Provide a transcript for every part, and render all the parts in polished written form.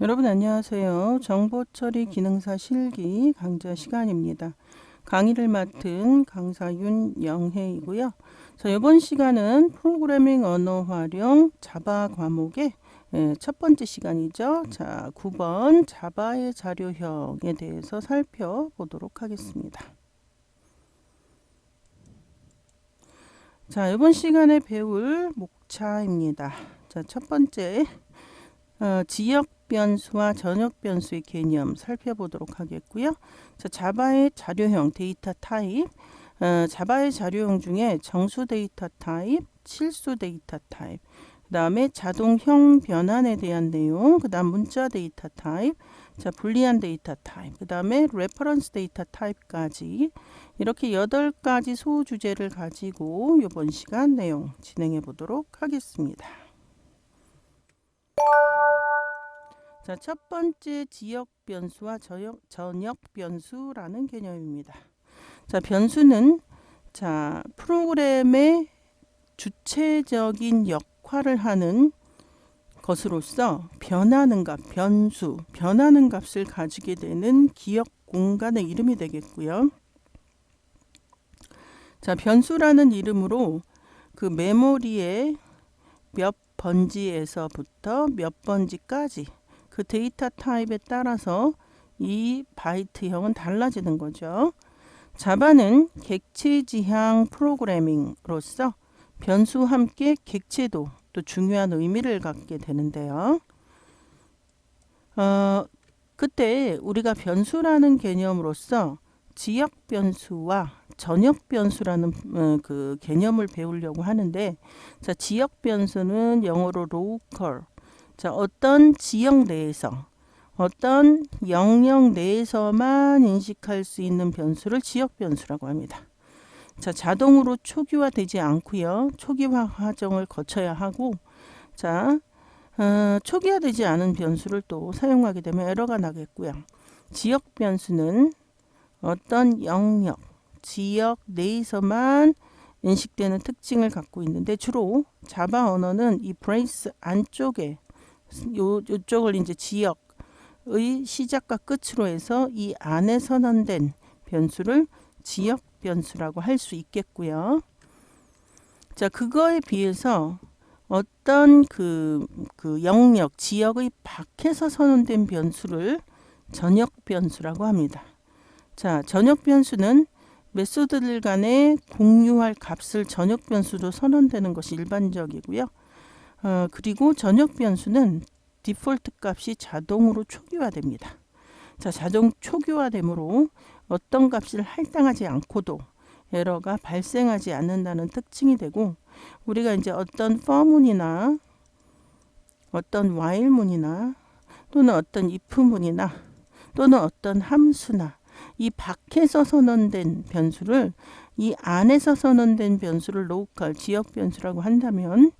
여러분 안녕하세요. 정보처리 기능사 실기 강좌 시간입니다. 강의를 맡은 강사 윤영혜이고요. 자, 이번 시간은 프로그래밍 언어 활용 자바 과목의 첫 번째 시간이죠. 자, 9번 자바의 자료형에 대해서 살펴보도록 하겠습니다. 자, 이번 시간에 배울 목차입니다. 자, 첫 번째 지역 변수와 전역 변수의 개념 살펴보도록 하겠고요. 자, 자바의 자료형 데이터 타입, 자바의 자료형 중에 정수 데이터 타입, 실수 데이터 타입, 그 다음에 자동형 변환에 대한 내용, 그 다음 문자 데이터 타입, 자, 불리한 데이터 타입, 그 다음에 레퍼런스 데이터 타입까지 이렇게 8가지 소주제를 가지고 이번 시간 내용 진행해 보도록 하겠습니다. 자, 첫 번째 지역 변수와 전역 변수라는 개념입니다. 자, 변수는 자, 프로그램의 주체적인 역할을 하는 것으로서 변하는 값, 변하는 값을 가지게 되는 기억 공간의 이름이 되겠고요. 자, 변수라는 이름으로 그 메모리의 몇 번지에서부터 몇 번지까지 그 데이터 타입에 따라서 이 바이트형은 달라지는 거죠. 자바는 객체지향 프로그래밍으로서 변수와 함께 객체도 또 중요한 의미를 갖게 되는데요. 그때 우리가 변수라는 개념으로서 지역 변수와 전역 변수라는 그 개념을 배우려고 하는데, 자, 지역 변수는 영어로 local, 자, 어떤 지역 내에서 어떤 영역 내에서만 인식할 수 있는 변수를 지역 변수라고 합니다. 자, 자동으로 초기화되지 않고요. 초기화 과정을 거쳐야 하고, 자, 초기화되지 않은 변수를 또 사용하게 되면 에러가 나겠고요. 지역 변수는 어떤 영역, 지역 내에서만 인식되는 특징을 갖고 있는데, 주로 자바 언어는 이 브레이스 안쪽에 요쪽을 이제 지역의 시작과 끝으로 해서 이 안에 선언된 변수를 지역 변수라고 할 수 있겠고요. 자, 그거에 비해서 어떤 그 영역, 지역의 밖에서 선언된 변수를 전역 변수라고 합니다. 자, 전역 변수는 메소드들 간에 공유할 값을 전역 변수로 선언되는 것이 일반적이고요. 그리고 전역 변수는 디폴트 값이 자동으로 초기화됩니다. 자, 자동 초기화되므로 어떤 값을 할당하지 않고도 에러가 발생하지 않는다는 특징이 되고, 우리가 이제 어떤 for문이나 어떤 while문이나 또는 어떤 if문이나 또는 어떤 함수나 이 밖에서 선언된 변수를 이 안에서 선언된 변수를 로컬, 지역 변수라고 한다면,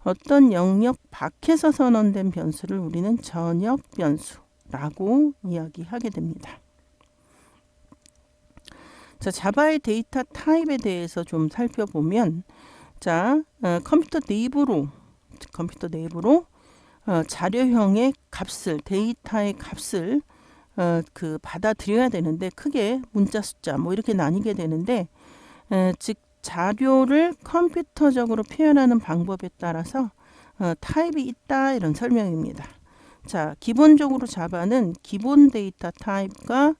어떤 영역 밖에서 선언된 변수를 우리는 전역 변수라고 이야기하게 됩니다. 자, 자바의 데이터 타입에 대해서 좀 살펴보면, 자, 컴퓨터 내부로 자료형의 값을, 데이터의 값을 받아들여야 되는데, 크게 문자 숫자 뭐 이렇게 나뉘게 되는데, 즉 자료를 컴퓨터적으로 표현하는 방법에 따라서 타입이 있다, 이런 설명입니다. 자, 기본적으로 자바는 기본 데이터 타입과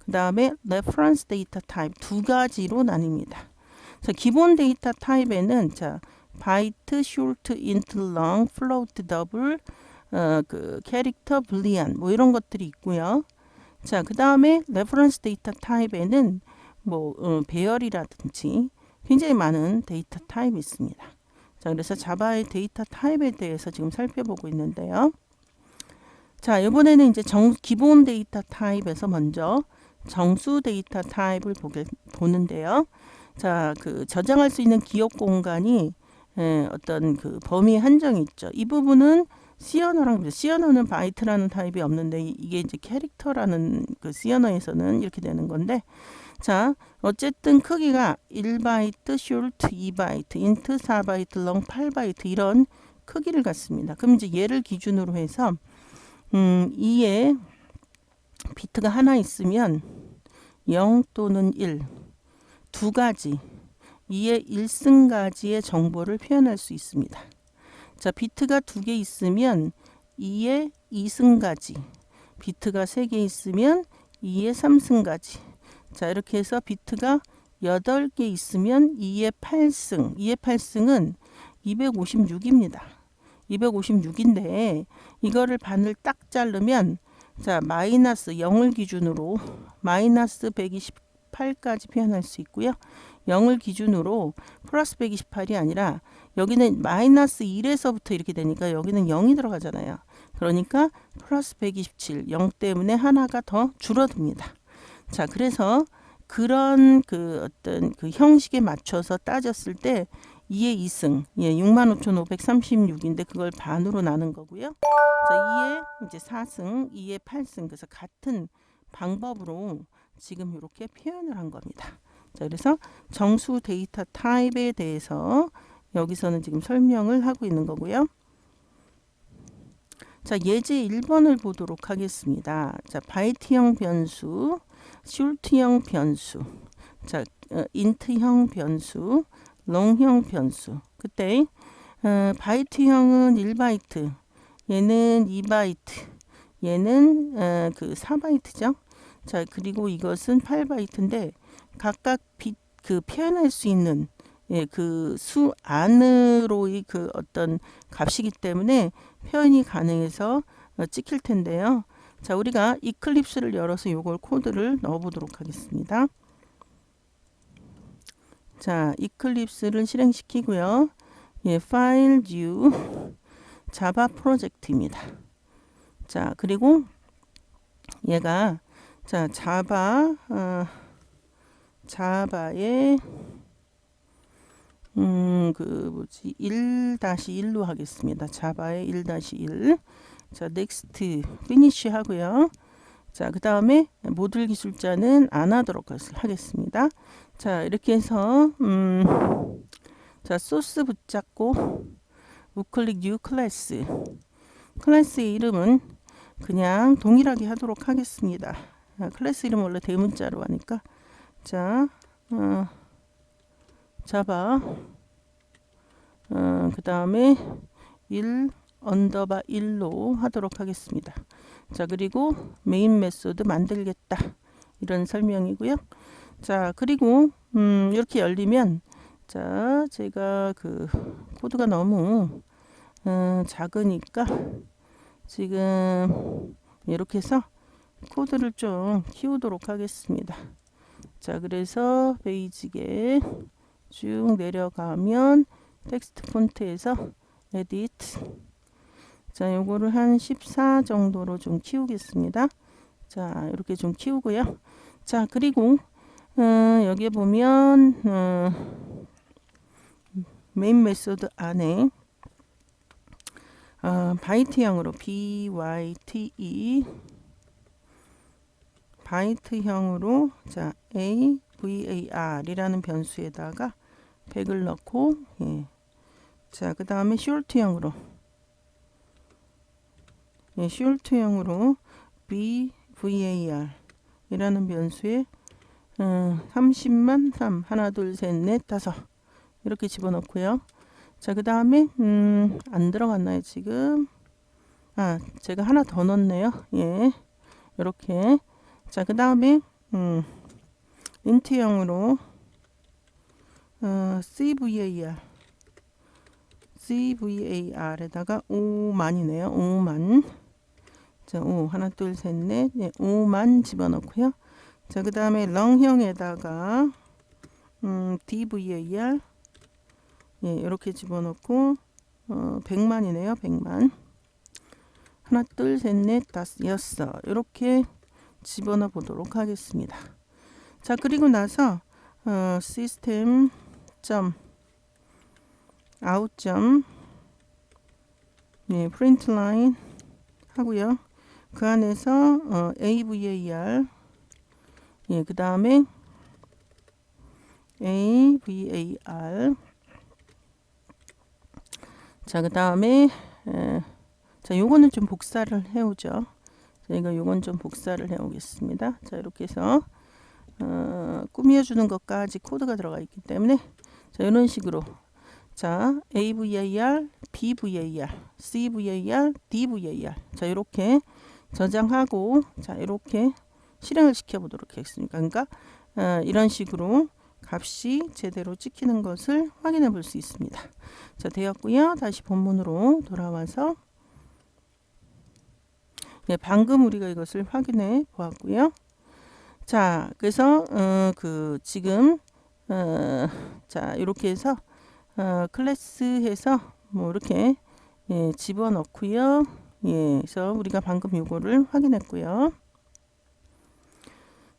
그 다음에 레퍼런스 데이터 타입 두 가지로 나뉩니다. 자, 기본 데이터 타입에는 자, 바이트, 숏, 인트, 롱, 플로트, 더블, 그 캐릭터, 불리안 뭐 이런 것들이 있고요. 자, 그 다음에 레퍼런스 데이터 타입에는 뭐 배열이라든지 굉장히 많은 데이터 타입이 있습니다. 자, 그래서 자바의 데이터 타입에 대해서 지금 살펴보고 있는데요. 자, 이번에는 이제 기본 데이터 타입에서 먼저 정수 데이터 타입을 보는데요. 자, 그 저장할 수 있는 기억 공간이 어떤 그 범위 한정이 있죠. 이 부분은 C 언어랑 C 언어는 바이트라는 타입이 없는데, 이게 이제 캐릭터라는 그 C 언어에서는 이렇게 되는 건데, 자, 어쨌든 크기가 1바이트, 숏 2바이트, 인트 4바이트, 롱 8바이트 이런 크기를 갖습니다. 그럼 이제 얘를 기준으로 해서 2에 비트가 하나 있으면 0 또는 1 두 가지 2의 1승가지의 정보를 표현할 수 있습니다. 자, 비트가 2개 있으면 2의 2승가지, 비트가 3개 있으면 2의 3승가지. 자, 이렇게 해서 비트가 8개 있으면 2의 8승, 2의 8승은 256입니다. 256인데 이거를 반을 딱 자르면 자, 마이너스 0을 기준으로 마이너스 128까지 표현할 수 있고요. 0을 기준으로 플러스 128이 아니라 여기는 마이너스 1에서부터 이렇게 되니까 여기는 0이 들어가잖아요. 그러니까 플러스 127, 0 때문에 하나가 더 줄어듭니다. 자, 그래서 그런 그 어떤 그 형식에 맞춰서 따졌을 때 2의 2승, 65,536인데 그걸 반으로 나눈 거고요. 자, 2의 이제 4승, 2의 8승. 그래서 같은 방법으로 지금 이렇게 표현을 한 겁니다. 자, 그래서 정수 데이터 타입에 대해서 여기서는 지금 설명을 하고 있는 거고요. 자, 예제 1번을 보도록 하겠습니다. 자, 바이트형 변수, 숄트형 변수, 자, 인트형 변수, 롱형 변수. 그때 바이트형은 1바이트, 얘는 2바이트, 얘는 그 4바이트죠. 자, 그리고 이것은 8바이트인데 각각 그 표현할 수 있는 그 수 안으로의 그 어떤 값이기 때문에 표현이 가능해서 찍힐 텐데요. 자, 우리가 이클립스를 열어서 요걸 코드를 넣어 보도록 하겠습니다. 자, 이클립스를 실행시키고요. 파일 뉴 자바 프로젝트입니다. 자, 그리고 얘가 자, 자바의 그 뭐지 1-1로 하겠습니다. 자바의 1-1. 자, 넥스트 피니쉬 하고요. 자, 그 다음에 모듈 기술자는 안 하도록 하겠습니다. 자, 이렇게 해서 자, 소스 붙잡고 우클릭 뉴 클래스. 클래스의 이름은 그냥 동일하게 하도록 하겠습니다. 클래스 이름 원래 대문자로 하니까 자, 자바 그 다음에 1 언더바 1로 하도록 하겠습니다. 자, 그리고 메인 메소드 만들겠다 이런 설명이고요. 자, 그리고 이렇게 열리면 자, 제가 그 코드가 너무 작으니까 지금 이렇게 해서 코드를 좀 키우도록 하겠습니다. 자, 그래서 베이직에 쭉 내려가면 텍스트 폰트에서 에디트. 자, 요거를 한 14 정도로 좀 키우겠습니다. 자, 이렇게 좀 키우고요. 자, 그리고 여기에 보면 메인 메소드 안에 바이트형으로 BYTE 바이트형으로 자, AVAR이라는 변수에다가 100을 넣고 자, 그 다음에 숄트형으로 숄트형으로 BVAR 이라는 변수에 30만 3 하나 둘 셋 넷 다섯 이렇게 집어넣고요. 자, 그 다음에 안 들어갔나요 지금? 제가 하나 더 넣었네요. 이렇게. 자, 그 다음에 인트형으로 CVAR에다가 5만이네요. 5만. 자, 5 하나 둘 셋 넷 5만 집어넣고요. 자, 그 다음에 렁형에다가 DVAR 이렇게 집어넣고 100만이네요. 100만. 하나 둘 셋 넷 다섯 여섯 이렇게 집어넣어 보도록 하겠습니다. 자, 그리고 나서 시스템 점 아웃 점 프린트 라인 하고요. 그 안에서 AVAR 그 다음에 AVAR 자, 그 다음에 자, 요거는 좀 복사를 해오죠. 저희가 요건 좀 복사를 해오겠습니다. 자, 이렇게 해서 꾸며주는 것까지 코드가 들어가 있기 때문에 자, 이런 식으로 자, AVAR, BVAR, CVAR, DVAR 자, 이렇게 저장하고 자, 이렇게 실행을 시켜 보도록 하겠습니다. 그러니까 이런 식으로 값이 제대로 찍히는 것을 확인해 볼 수 있습니다. 자, 되었고요. 다시 본문으로 돌아와서 네, 방금 우리가 이것을 확인해 보았고요. 자, 그래서 지금 자, 이렇게 해서 클래스해서 뭐 이렇게 예, 집어넣고요. 예, 그래서 우리가 방금 요거를 확인했고요.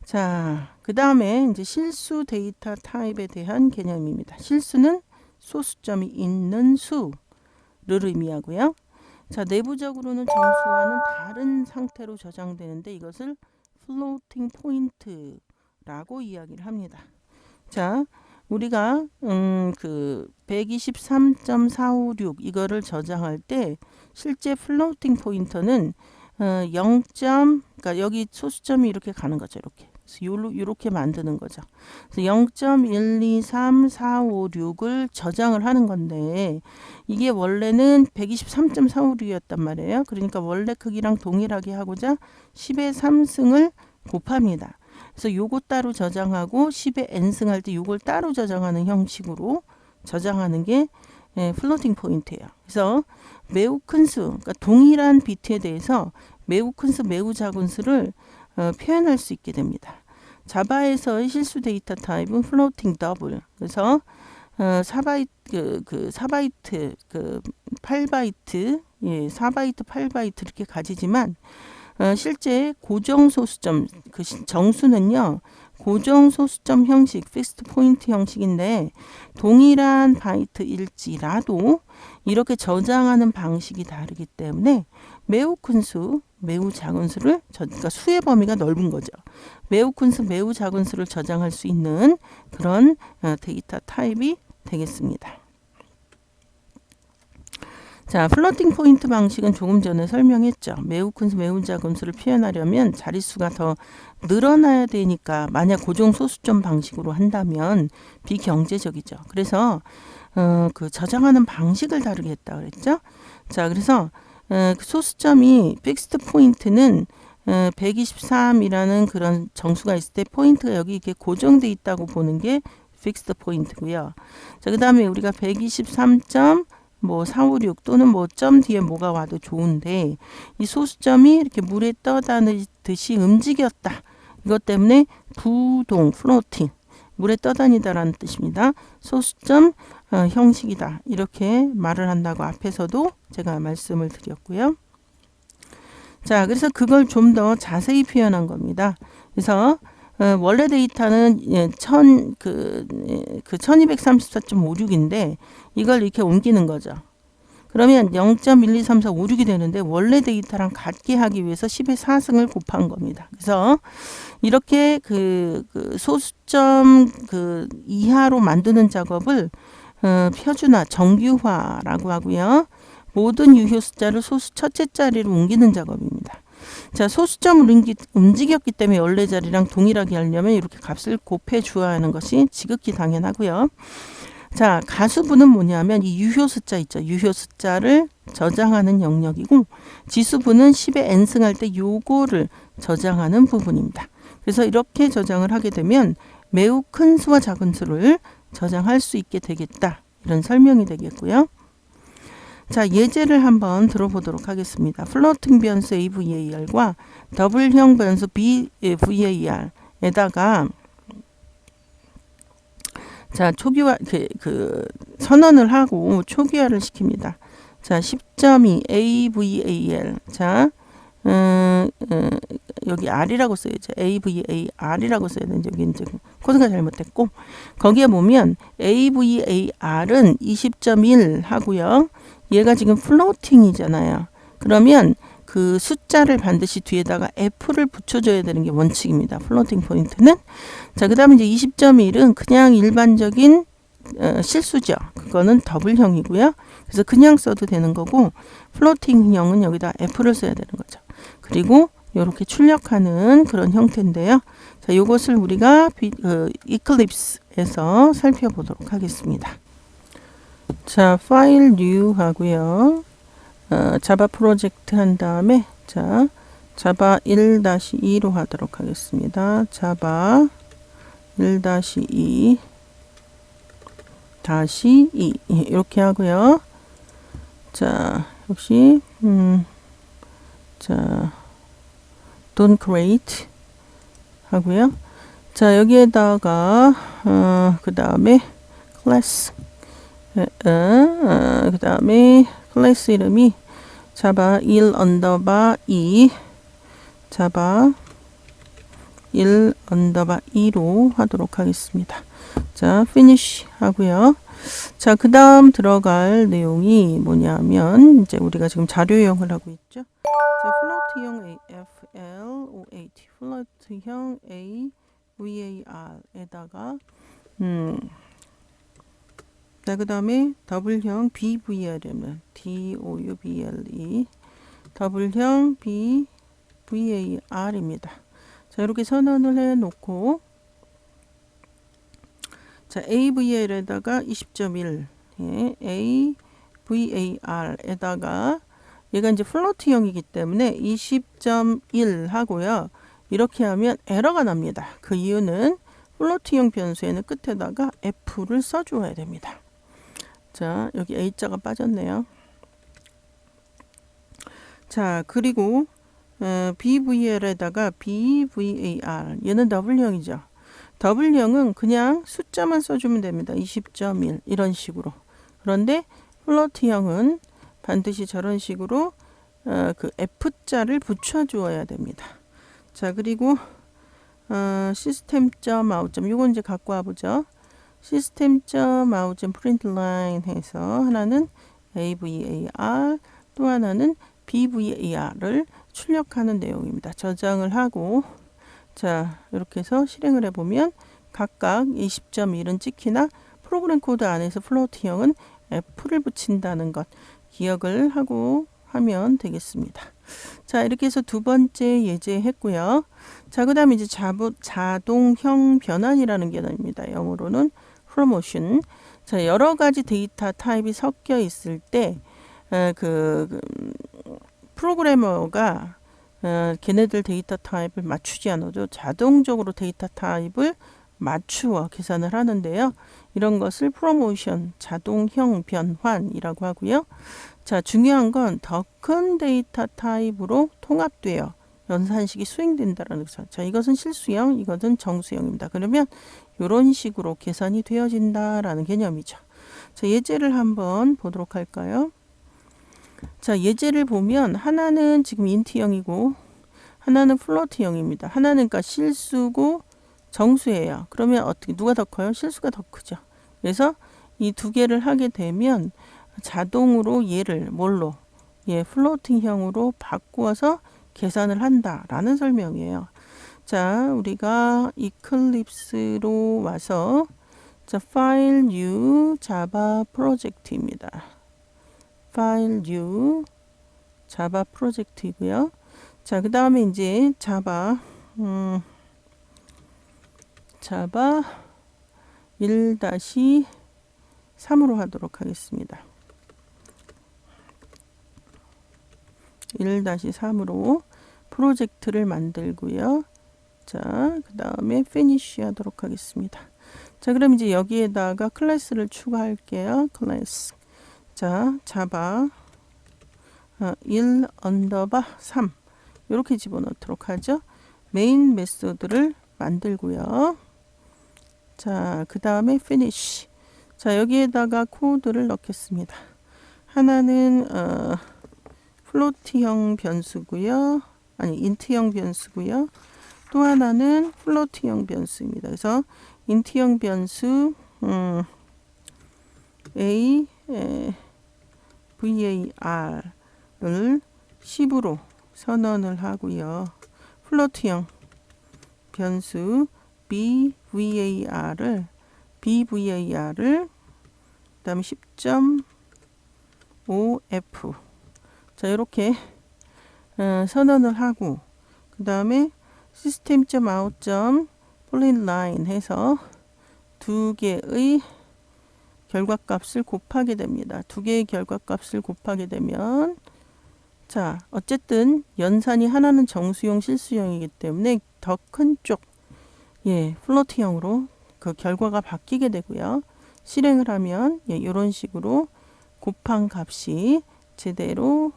자, 그 다음에 이제 실수 데이터 타입에 대한 개념입니다. 실수는 소수점이 있는 수를 의미하고요. 자, 내부적으로는 정수와는 다른 상태로 저장되는데 이것을 floating point라고 이야기를 합니다. 자, 우리가 그 123.456 이거를 저장할 때 실제 플로팅 포인터는 0. 그러니까 여기 소수점이 이렇게 가는 거죠. 이렇게. 이렇게 만드는 거죠. 그래서 0.123456을 저장을 하는 건데 이게 원래는 123.456이었단 말이에요. 그러니까 원래 크기랑 동일하게 하고자 10의 3승을 곱합니다. 그래서 요거 따로 저장하고 10의 n승 할 때 요걸 따로 저장하는 형식으로 저장하는 게 플로팅 포인트예요. 그래서 매우 큰 수, 그러니까 동일한 비트에 대해서 매우 큰 수, 매우 작은 수를 표현할 수 있게 됩니다. 자바에서의 실수 데이터 타입은 플로팅 더블. 그래서 4바이트, 4바이트, 8바이트, 예, 4바이트, 8바이트 이렇게 가지지만 실제 고정 소수점, 그 정수는요, 고정 소수점 형식, 픽스트 포인트 형식인데 동일한 바이트일지라도 이렇게 저장하는 방식이 다르기 때문에 매우 큰 수, 매우 작은 수를 그러니까 수의 범위가 넓은 거죠. 매우 큰 수, 매우 작은 수를 저장할 수 있는 그런 데이터 타입이 되겠습니다. 자, 플로팅 포인트 방식은 조금 전에 설명했죠. 매우 큰 수, 매우 작은 수를 표현하려면 자릿수가 더 늘어나야 되니까 만약 고정 소수점 방식으로 한다면 비경제적이죠. 그래서 그 저장하는 방식을 다르게 했다 그랬죠. 자, 그래서 소수점이 픽스드 포인트는 123이라는 그런 정수가 있을 때 포인트가 여기 이렇게 고정돼 있다고 보는 게 픽스드 포인트고요. 자, 그 다음에 우리가 123.456 또는 뭐 점 뒤에 뭐가 와도 좋은데 이 소수점이 이렇게 물에 떠다니듯이 움직였다. 이것 때문에 부동, 플로팅, 물에 떠다니다라는 뜻입니다. 소수점 형식이다. 이렇게 말을 한다고 앞에서도 제가 말씀을 드렸고요. 자, 그래서 그걸 좀 더 자세히 표현한 겁니다. 그래서 원래 데이터는 1234.56인데 이걸 이렇게 옮기는 거죠. 그러면 0.123456이 되는데 원래 데이터랑 같게 하기 위해서 10의 4승을 곱한 겁니다. 그래서 이렇게 그 소수점 이하로 만드는 작업을 표준화, 정규화라고 하고요. 모든 유효 숫자를 소수 첫째 자리로 옮기는 작업입니다. 자, 소수점을 움직였기 때문에 원래 자리랑 동일하게 하려면 이렇게 값을 곱해 주어야 하는 것이 지극히 당연하고요. 자, 가수분은 뭐냐면 이 유효 숫자 있죠. 유효 숫자를 저장하는 영역이고 지수분은 10의 n승 할 때 요거를 저장하는 부분입니다. 그래서 이렇게 저장을 하게 되면 매우 큰 수와 작은 수를 저장할 수 있게 되겠다. 이런 설명이 되겠고요. 자, 예제를 한번 들어보도록 하겠습니다. 플로팅 변수 AVAR과 더블형 변수 BVAR에다가 자, 초기화 선언을 하고 초기화를 시킵니다. 자, 10.2 AVAR. 자, 여기 R이라고 써야죠. AVAR이라고 써야 되는데 여기 이제 코드가 잘못됐고 거기에 보면 AVAR은 20.1 하고요. 얘가 지금 플로팅이잖아요. 그러면 그 숫자를 반드시 뒤에다가 F를 붙여줘야 되는 게 원칙입니다. 플로팅 포인트는. 자, 그 다음에 이제 20.1은 그냥 일반적인 실수죠. 그거는 더블형이고요. 그래서 그냥 써도 되는 거고 플로팅형은 여기다 f를 써야 되는 거죠. 그리고 이렇게 출력하는 그런 형태인데요. 자, 이것을 우리가 이클립스에서 살펴보도록 하겠습니다. 자, 파일 new 하고요. 자바 프로젝트 한 다음에 자, 자바 1-2로 하도록 하겠습니다. 자바 1-2 -2 이렇게 하고요. 자, 역시 자, don't create 하고요. 자, 여기에다가 그 다음에 class 그 다음에 클래스 이름이 자바 1_2 자바 1_2로 하도록 하겠습니다. 자, finish 하고요. 자, 그 다음 들어갈 내용이 뭐냐면 이제 우리가 지금 자료형을 하고 있죠. 자, 플로트형 AFLOAT 플로트형 AVAR에다가 자, 그 다음에 더블형 BVR이면 DOUBLE 더블형 BVAR입니다. 자, 이렇게 선언을 해 놓고 자, AVL에다가 20.1 예, AVAR에다가 얘가 이제 플로트형이기 때문에 20.1 하고요. 이렇게 하면 에러가 납니다. 그 이유는 플로트형 변수에는 끝에다가 F를 써줘야 됩니다. 자, 여기 A자가 빠졌네요. 자, 그리고 BVL에다가 BVAR 얘는 더블형이죠. 더블형은 그냥 숫자만 써주면 됩니다. 20.1 이런 식으로. 그런데 플로트형은 반드시 저런 식으로 그 F자를 붙여주어야 됩니다. 자, 그리고 system.out 이건 이제 갖고 와보죠. system.out println 해서 하나는 AVAR 또 하나는 BVAR을 출력하는 내용입니다. 저장을 하고 자, 이렇게 해서 실행을 해보면 각각 20.1은 찍히나 프로그램 코드 안에서 플로트형은 F를 붙인다는 것 기억을 하고 하면 되겠습니다. 자, 이렇게 해서 두 번째 예제했고요. 자, 그 다음에 이제 자동형 변환이라는 개념입니다. 영어로는 promotion. 자, 여러 가지 데이터 타입이 섞여 있을 때 프로그래머가 걔네들 데이터 타입을 맞추지 않아도 자동적으로 데이터 타입을 맞추어 계산을 하는데요. 이런 것을 프로모션, 자동형 변환이라고 하고요. 자, 중요한 건 더 큰 데이터 타입으로 통합되어 연산식이 수행된다라는 거죠. 자, 이것은 실수형, 이것은 정수형입니다. 그러면 이런 식으로 계산이 되어진다라는 개념이죠. 자, 예제를 한번 보도록 할까요? 자, 예제를 보면 하나는 지금 인트형이고 하나는 플로트형입니다. 하나는 그러니까 실수고 정수예요. 그러면 어떻게 누가 더 커요? 실수가 더 크죠. 그래서 이 두 개를 하게 되면 자동으로 얘를 뭘로? 예, 플로팅형으로 바꾸어서 계산을 한다라는 설명이에요. 자, 우리가 이클립스로 와서 자, 파일 new 자바 프로젝트입니다. 파일 new 자바 프로젝트이고요. 자, 그 다음에 이제 자바 1-3으로 하도록 하겠습니다. 1-3으로 프로젝트를 만들고요. 자, 그 다음에 finish 하도록 하겠습니다. 자, 그럼 이제 여기에다가 클래스를 추가할게요. 클래스. 자, 자바 1_3 이렇게 집어넣도록 하죠. 메인 메소드를 만들고요. 자, 그 다음에 finish. 자, 여기에다가 코드를 넣겠습니다. 하나는 플로트형 변수고요. 아니, 인트형 변수고요. 또 하나는 플로트형 변수입니다. 그래서 인트형 변수 VAR을 10으로 선언을 하고요. 플로트형 변수 BVAR을 그다음에 10.5F 자, 이렇게 선언을 하고 그 다음에 system.out.println 해서 두 개의 결과값을 곱하게 됩니다. 두 개의 결과값을 곱하게 되면 자, 어쨌든 연산이 하나는 정수용 실수용이기 때문에 더 큰 쪽, 플로트형으로 그 결과가 바뀌게 되고요. 실행을 하면 이런 식으로 곱한 값이 제대로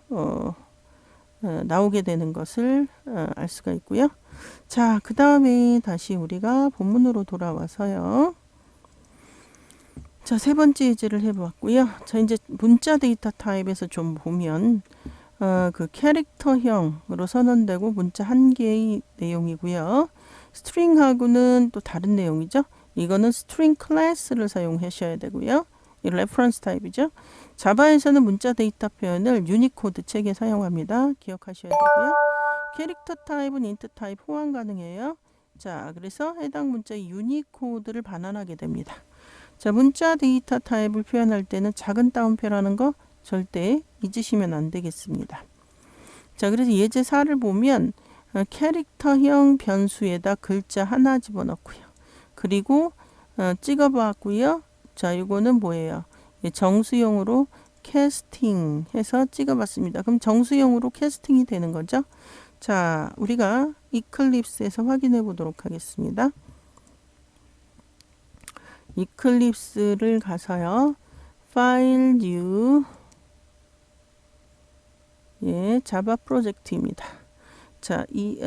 나오게 되는 것을 알 수가 있고요. 자, 그 다음에 다시 우리가 본문으로 돌아와서요. 자, 세 번째 예제를 해보았고요. 자, 이제 문자 데이터 타입에서 좀 보면 그 캐릭터형으로 선언되고 문자 한 개의 내용이고요. 스트링하고는 또 다른 내용이죠. 이거는 스트링 클래스를 사용하셔야 되고요. 이 레퍼런스 타입이죠. 자바에서는 문자 데이터 표현을 유니코드 책에 사용합니다. 기억하셔야 되고요. 캐릭터 타입은 인트 타입 호환 가능해요. 자, 그래서 해당 문자의 유니코드를 반환하게 됩니다. 자, 문자 데이터 타입을 표현할 때는 작은 따옴표라는 거 절대 잊으시면 안 되겠습니다. 자, 그래서 예제 4를 보면 캐릭터형 변수에다 글자 하나 집어넣고요. 그리고 찍어봤고요. 자, 이거는 뭐예요? 정수용으로 캐스팅 해서 찍어봤습니다. 그럼 정수용으로 캐스팅이 되는 거죠. 자, 우리가 이클립스에서 확인해 보도록 하겠습니다. 이클립스를 가서요. 파일 뉴 자바 프로젝트입니다. 자, 이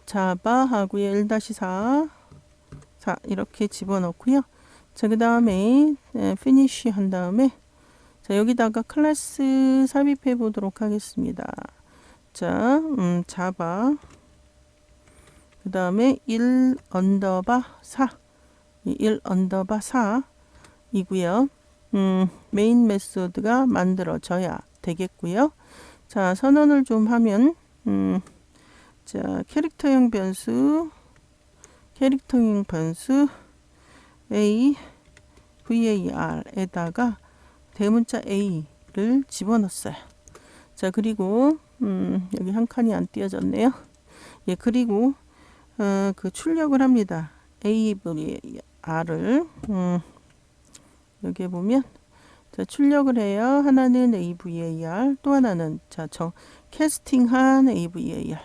자바하고요 1-4 이렇게 집어넣고요. 자, 그 다음에 피니쉬 한 다음에 자, 여기다가 클래스 삽입해 보도록 하겠습니다. 자, 자바 그 다음에 1_4 1_4 이고요. 메인 메소드가 만들어져야 되겠고요. 자, 선언을 좀 하면 자, 캐릭터형 변수 A var에다가 대문자 A를 집어넣었어요. 자, 그리고 여기 한 칸이 안 띄어졌네요. 그리고 그 출력을 합니다. AVR을 여기에 보면 자, 출력을 해요. 하나는 AVAR, 또 하나는 자, 캐스팅한 AVAR.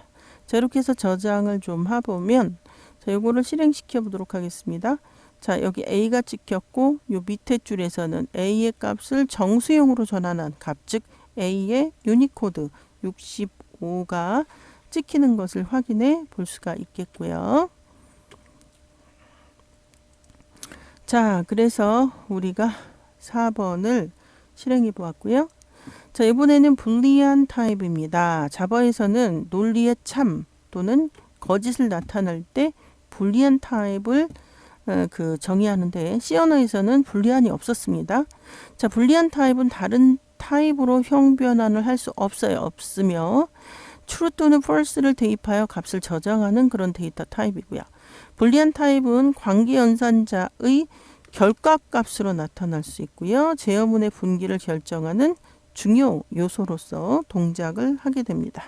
자, 이렇게 해서 저장을 좀 해보면 자, 요거를 실행시켜 보도록 하겠습니다. 자, 여기 A가 찍혔고 요 밑에 줄에서는 A의 값을 정수용으로 전환한 값, 즉 A의 유니코드 65가 찍히는 것을 확인해 볼 수가 있겠고요. 자, 그래서 우리가 4번을 실행해 보았고요. 자, 이번에는 불리한 타입입니다. 자바에서는 논리의 참 또는 거짓을 나타낼 때 불리한 타입을 정의하는데 C 언어에서는 불리한이 없었습니다. 자, 불리한 타입은 다른 타입으로 형 변환을 할 수 없으며 true 또는 false를 대입하여 값을 저장하는 그런 데이터 타입이고요. 불리한 타입은 관계 연산자의 결과값으로 나타날 수 있고요. 제어문의 분기를 결정하는 중요 요소로서 동작을 하게 됩니다.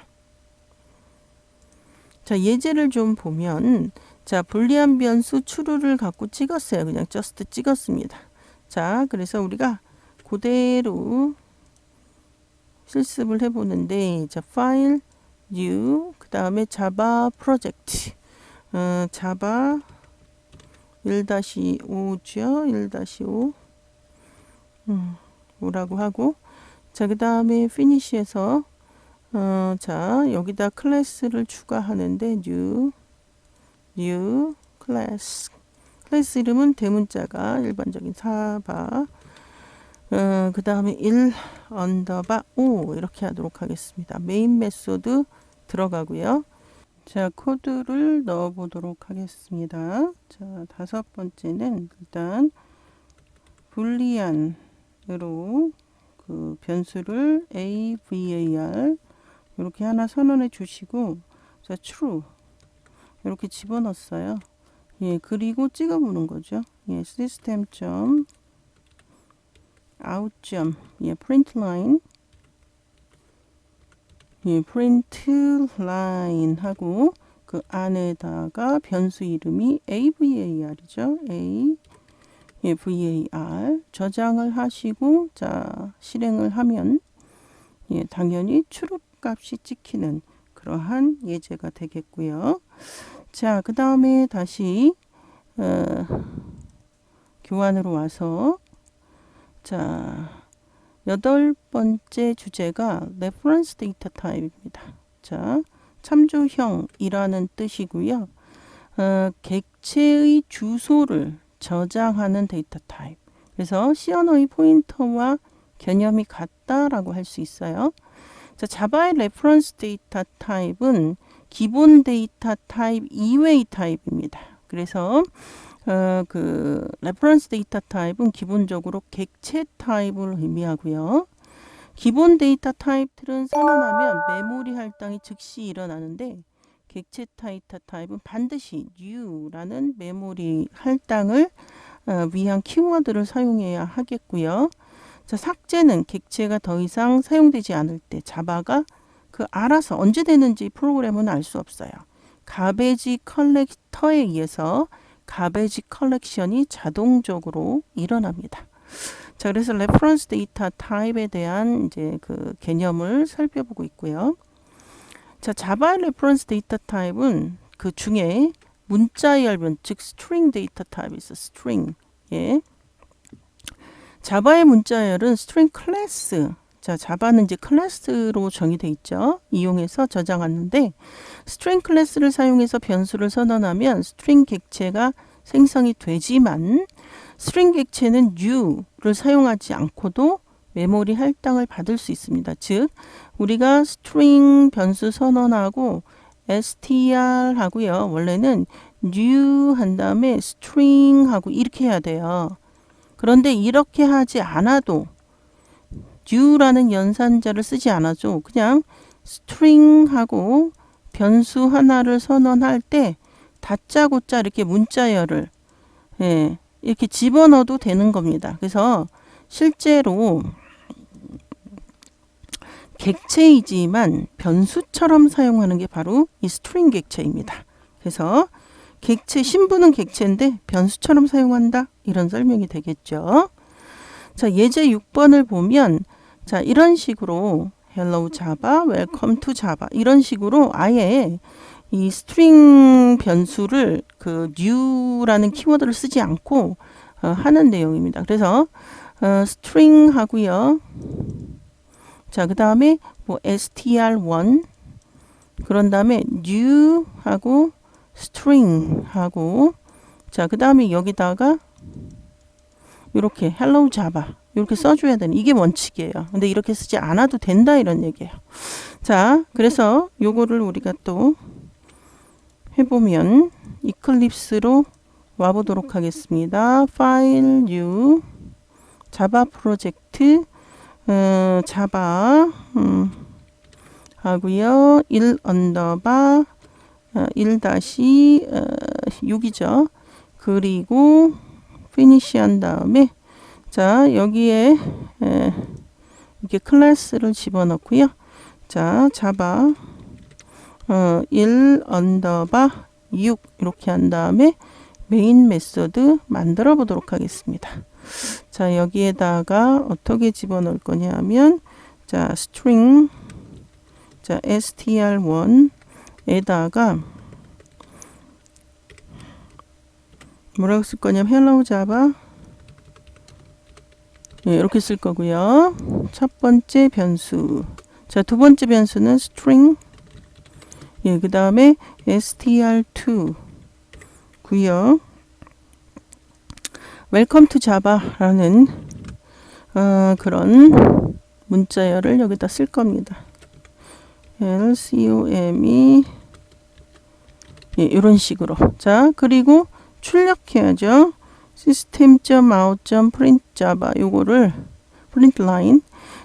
자, 예제를 좀 보면 자, 불리한 변수 true를 갖고 찍었어요. 그냥 just 찍었습니다. 자, 그래서 우리가 그대로 실습을 해보는데 자, 파일 new 그 다음에 자바 프로젝트 자바 1-5죠. 1-5 뭐라고 하고 자, 그 다음에 피니시에서 자, 여기다 클래스를 추가하는데 new 클래스 클래스 이름은 대문자가 일반적인 사바 그 다음에 1_5 이렇게 하도록 하겠습니다. 메인 메소드 들어가고요. 자, 코드를 넣어 보도록 하겠습니다. 자, 5번째는 일단 불리한으로 그 변수를 AVAR 이렇게 하나 선언해 주시고 자, true 이렇게 집어넣었어요. 그리고 찍어 보는 거죠. system.out 아웃점, 예, 프린트 라인, 예, 프린트 라인 하고 그 안에다가 변수 이름이 AVAR이죠. AVAR 저장을 하시고 자 실행을 하면 예, 당연히 출력 값이 찍히는 그러한 예제가 되겠고요. 자, 그 다음에 다시 교환으로 와서 자, 8번째 주제가 reference data type입니다. 자, 참조형이라는 뜻이고요. 객체의 주소를 저장하는 데이터 타입. 그래서 C 언어의 포인터와 개념이 같다라고 할 수 있어요. 자, 자바의 reference data type은 기본 데이터 타입 이외의 타입입니다. 그래서 그 reference data type은 기본적으로 객체 타입을 의미하고요. 기본 데이터 타입들은 선언하면 메모리 할당이 즉시 일어나는데 객체 데이터 타입은 반드시 new라는 메모리 할당을 위한 키워드를 사용해야 하겠고요. 자, 삭제는 객체가 더 이상 사용되지 않을 때 자바가 그 알아서 언제 되는지 프로그램은 알 수 없어요. 가베지 컬렉터에 의해서 가베지 컬렉션이 자동적으로 일어납니다. 자, 그래서 레퍼런스 데이터 타입에 대한 이제 그 개념을 살펴보고 있고요. 자, 자바의 레퍼런스 데이터 타입은 그 중에 문자의 열변, 즉 스트링 데이터 타입이 있어. 스트링. 예. 자바의 문자열은 스트링 클래스. 자, 자바는 이제 클래스로 정의되어 있죠. 이용해서 저장하는데 스트링 클래스를 사용해서 변수를 선언하면 스트링 객체가 생성이 되지만 스트링 객체는 new를 사용하지 않고도 메모리 할당을 받을 수 있습니다. 즉 우리가 스트링 변수 선언하고 str 하고요. 원래는 new 한 다음에 string 하고 이렇게 해야 돼요. 그런데 이렇게 하지 않아도 new라는 연산자를 쓰지 않아도 그냥 string 하고 변수 하나를 선언할 때 다짜고짜 이렇게 문자열을 예, 이렇게 집어넣어도 되는 겁니다. 그래서 실제로 객체이지만 변수처럼 사용하는 게 바로 이 스트링 객체입니다. 그래서 객체 신분은 객체인데 변수처럼 사용한다 이런 설명이 되겠죠. 자, 예제 6번을 보면 자, 이런 식으로 Hello Java, Welcome to Java 이런 식으로 아예 이 스트링 변수를 그 new라는 키워드를 쓰지 않고 하는 내용입니다. 그래서 string 하고요. 자, 그 다음에 뭐 str1 그런 다음에 new 하고 string 하고 자, 그 다음에 여기다가 이렇게 hello java 이렇게 써줘야 되는 이게 원칙이에요. 근데 이렇게 쓰지 않아도 된다 이런 얘기예요. 자, 그래서 요거를 우리가 또 해보면 이클립스로 와보도록 하겠습니다. 파일 new 자바 프로젝트 자바 하고요. 1 언더바 1-6이죠. 그리고 피니시 한 다음에 자, 여기에 이렇게 클래스를 집어넣고요. 자, 자바 1 언더바 6 이렇게 한 다음에 메인 메소드 만들어 보도록 하겠습니다. 자, 여기에다가 어떻게 집어넣을 거냐 하면 자, string 자, str1에다가 뭐라고 쓸 거냐면 hello java 네, 이렇게 쓸 거고요. 첫 번째 변수. 자, 두 번째 변수는 string. 예, 그 다음에 str2 고요. welcome to java라는 그런 문자열을 여기다 쓸 겁니다. lcom이 예, 이런 식으로. 자, 그리고 출력해야죠. system.out.print java 요거를 print line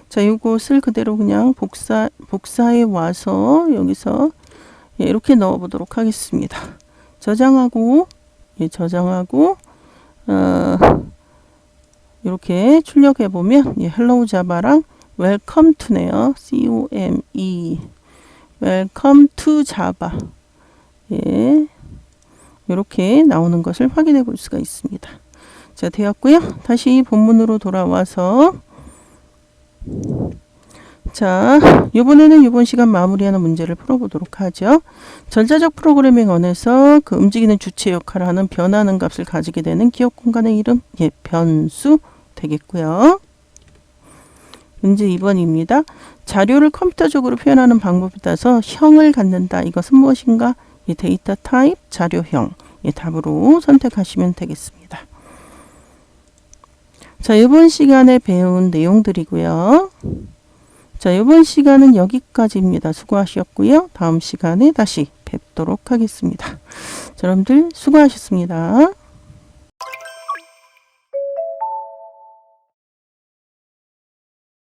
자, 요것을 그대로 그냥 복사해 와서 여기서 예, 이렇게 넣어 보도록 하겠습니다. 저장하고 예, 저장하고 이렇게 출력해 보면 예, 헬로우 자바랑 웰컴 투네요. COME 웰컴 투 자바. 예. 이렇게 나오는 것을 확인해 볼 수가 있습니다. 자, 되었고요. 다시 본문으로 돌아와서 자, 이번에는 이번 시간 마무리하는 문제를 풀어보도록 하죠. 전자적 프로그래밍 언에서 그 움직이는 주체 역할을 하는 변하는 값을 가지게 되는 기억 공간의 이름, 예, 변수 되겠고요. 문제 2번입니다. 자료를 컴퓨터적으로 표현하는 방법에 따라서 형을 갖는다. 이것은 무엇인가? 예, 데이터 타입, 자료형. 예, 답으로 선택하시면 되겠습니다. 자, 이번 시간에 배운 내용들이고요. 자, 이번 시간은 여기까지입니다. 수고하셨고요. 다음 시간에 다시 뵙도록 하겠습니다. 자, 여러분들 수고하셨습니다.